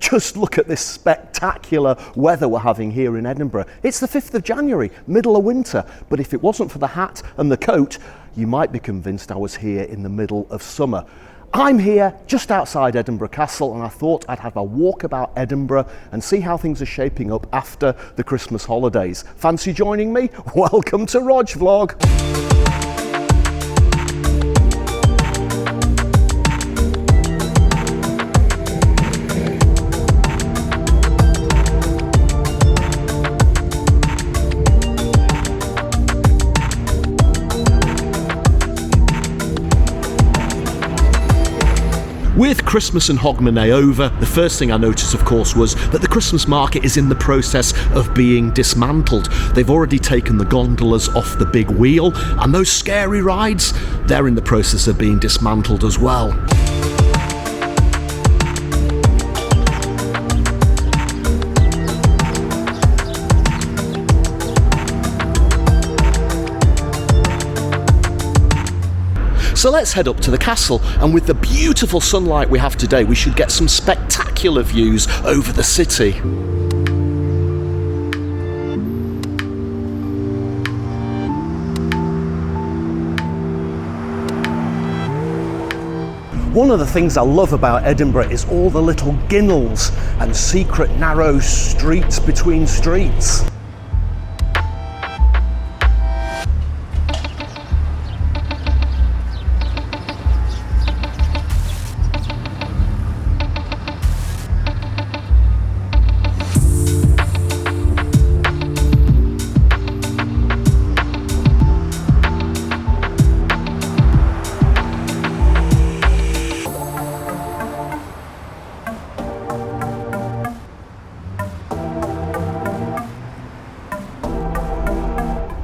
Just look at this spectacular weather we're having here in Edinburgh. It's the 5th of January, middle of winter, but if it wasn't for the hat and the coat, you might be convinced I was here in the middle of summer. I'm here just outside Edinburgh Castle, and I thought I'd have a walk about Edinburgh and see how things are shaping up after the Christmas holidays. Fancy joining me? Welcome to Rog Vlog. With Christmas and Hogmanay over, the first thing I noticed, of course, was that the Christmas market is in the process of being dismantled. They've already taken the gondolas off the big wheel, and those scary rides, they're in the process of being dismantled as well. So let's head up to the castle, and with the beautiful sunlight we have today, we should get some spectacular views over the city. One of the things I love about Edinburgh is all the little ginnels and secret narrow streets between streets.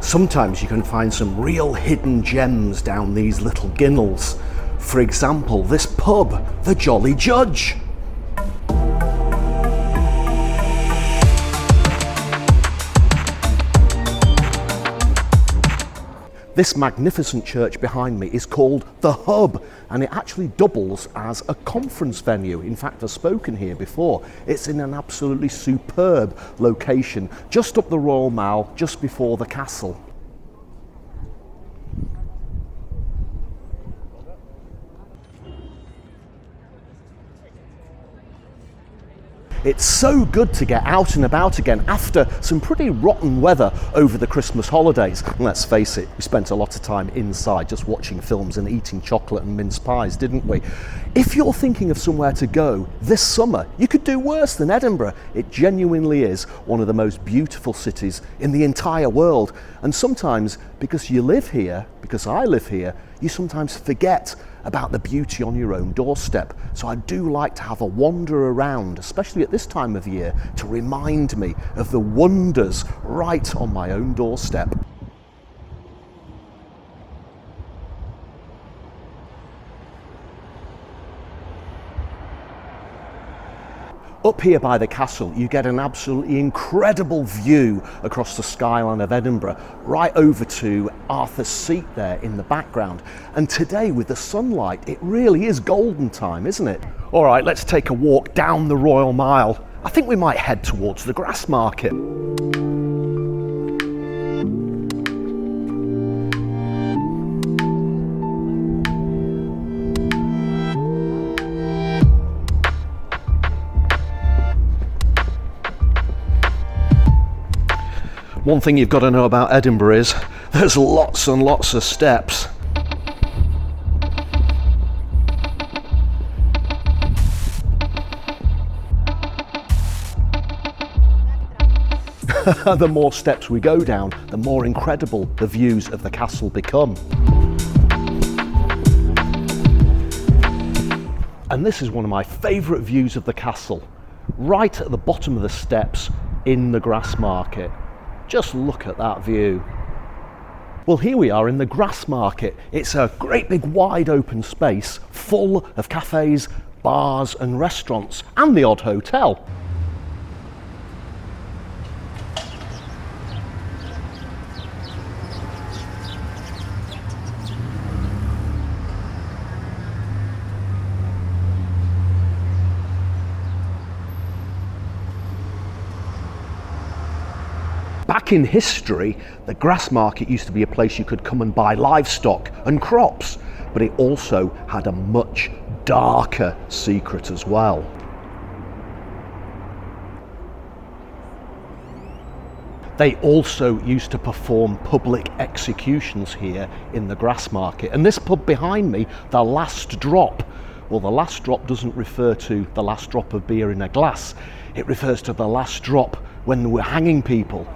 Sometimes you can find some real hidden gems down these little ginnels. For example, this pub, the Jolly Judge. This magnificent church behind me is called The Hub, and it actually doubles as a conference venue. In fact, I've spoken here before. It's in an absolutely superb location, just up the Royal Mall, just before the castle. It's so good to get out and about again after some pretty rotten weather over the Christmas holidays. And let's face it, we spent a lot of time inside just watching films and eating chocolate and mince pies, didn't we? If you're thinking of somewhere to go this summer, you could do worse than Edinburgh. It genuinely is one of the most beautiful cities in the entire world. And sometimes, because you live here, because I live here, you sometimes forget about the beauty on your own doorstep. So I do like to have a wander around, especially at this time of year, to remind me of the wonders right on my own doorstep. Up here by the castle, you get an absolutely incredible view across the skyline of Edinburgh, right over to Arthur's Seat there in the background. And today, with the sunlight, it really is golden time, isn't it? All right, let's take a walk down the Royal Mile. I think we might head towards the Grassmarket. One thing you've got to know about Edinburgh is there's lots and lots of steps. The more steps we go down, the more incredible the views of the castle become. And this is one of my favourite views of the castle, right at the bottom of the steps in the Grassmarket. Just look at that view. Well, here we are in the Grassmarket. It's a great big wide open space full of cafes, bars and restaurants, and the odd hotel. Back in history, the grass market used to be a place you could come and buy livestock and crops, but it also had a much darker secret as well. They also used to perform public executions here in the grass market. And this pub behind me, The Last Drop, well, the last drop doesn't refer to the last drop of beer in a glass. It refers to the last drop when they were hanging people.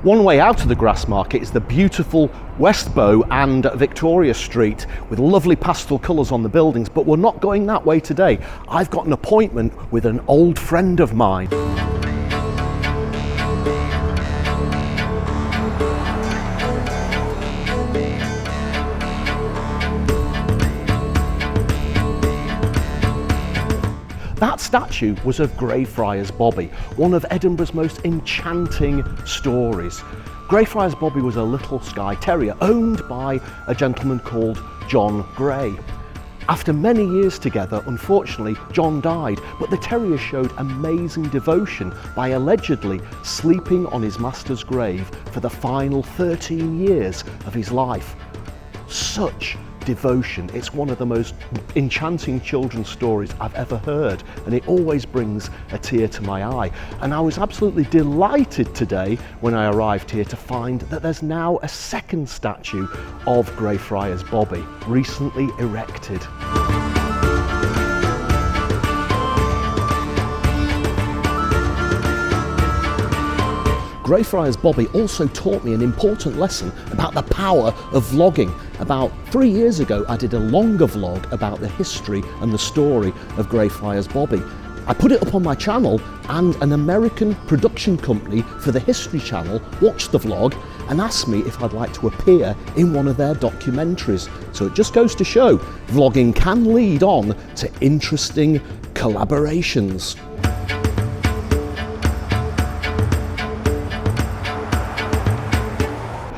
One way out of the grass market is the beautiful West Bow and Victoria Street with lovely pastel colours on the buildings, but we're not going that way today. I've got an appointment with an old friend of mine. That statue was of Greyfriars Bobby, one of Edinburgh's most enchanting stories. Greyfriars Bobby was a little Skye Terrier owned by a gentleman called John Gray. After many years together, unfortunately, John died, but the terrier showed amazing devotion by allegedly sleeping on his master's grave for the final 13 years of his life. Such devotion. It's one of the most enchanting children's stories I've ever heard, and it always brings a tear to my eye. And I was absolutely delighted today when I arrived here to find that there's now a second statue of Greyfriars Bobby, recently erected. Greyfriars Bobby also taught me an important lesson about the power of vlogging. About 3 years ago, I did a longer vlog about the history and the story of Greyfriars Bobby. I put it up on my channel, and an American production company for the History Channel watched the vlog and asked me if I'd like to appear in one of their documentaries. So it just goes to show, vlogging can lead on to interesting collaborations.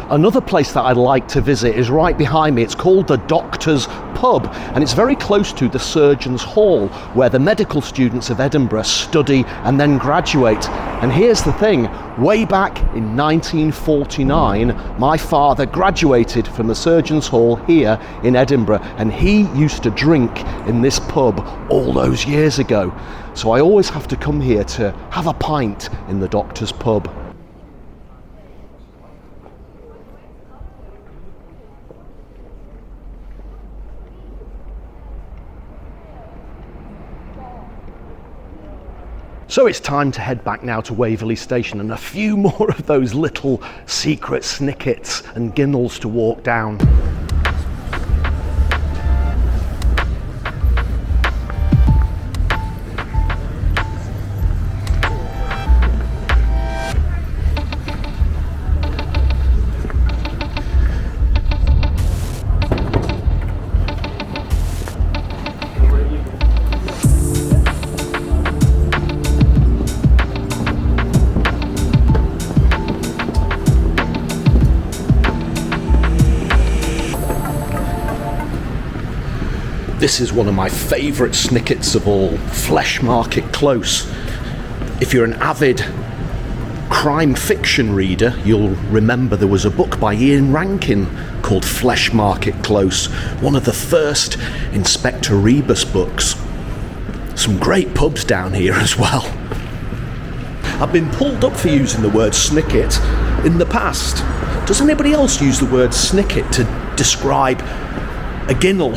Another place that I'd like to visit is right behind me. It's called the Doctor's Pub, and it's very close to the Surgeons' Hall, where the medical students of Edinburgh study and then graduate. And here's the thing, way back in 1949, my father graduated from the Surgeons' Hall here in Edinburgh, and he used to drink in this pub all those years ago. So I always have to come here to have a pint in the Doctor's Pub. So it's time to head back now to Waverley Station and a few more of those little secret snickets and ginnels to walk down. This is one of my favourite snickets of all, Flesh Market Close. If you're an avid crime fiction reader, you'll remember there was a book by Ian Rankin called Flesh Market Close, one of the first Inspector Rebus books. Some great pubs down here as well. I've been pulled up for using the word snicket in the past. Does anybody else use the word snicket to describe a ginnel?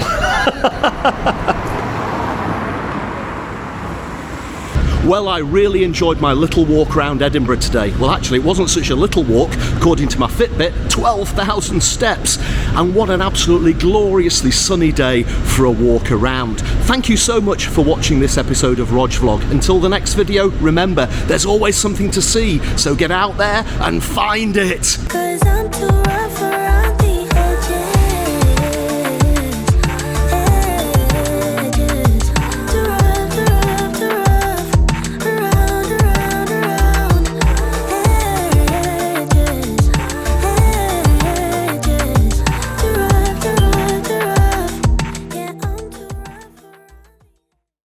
Well, I really enjoyed my little walk around Edinburgh today. Well, actually, it wasn't such a little walk. According to my Fitbit, 12,000 steps. And what an absolutely gloriously sunny day for a walk around. Thank you so much for watching this episode of Rog Vlog. Until the next video, remember, there's always something to see. So get out there and find it. 'Cause I'm too rough around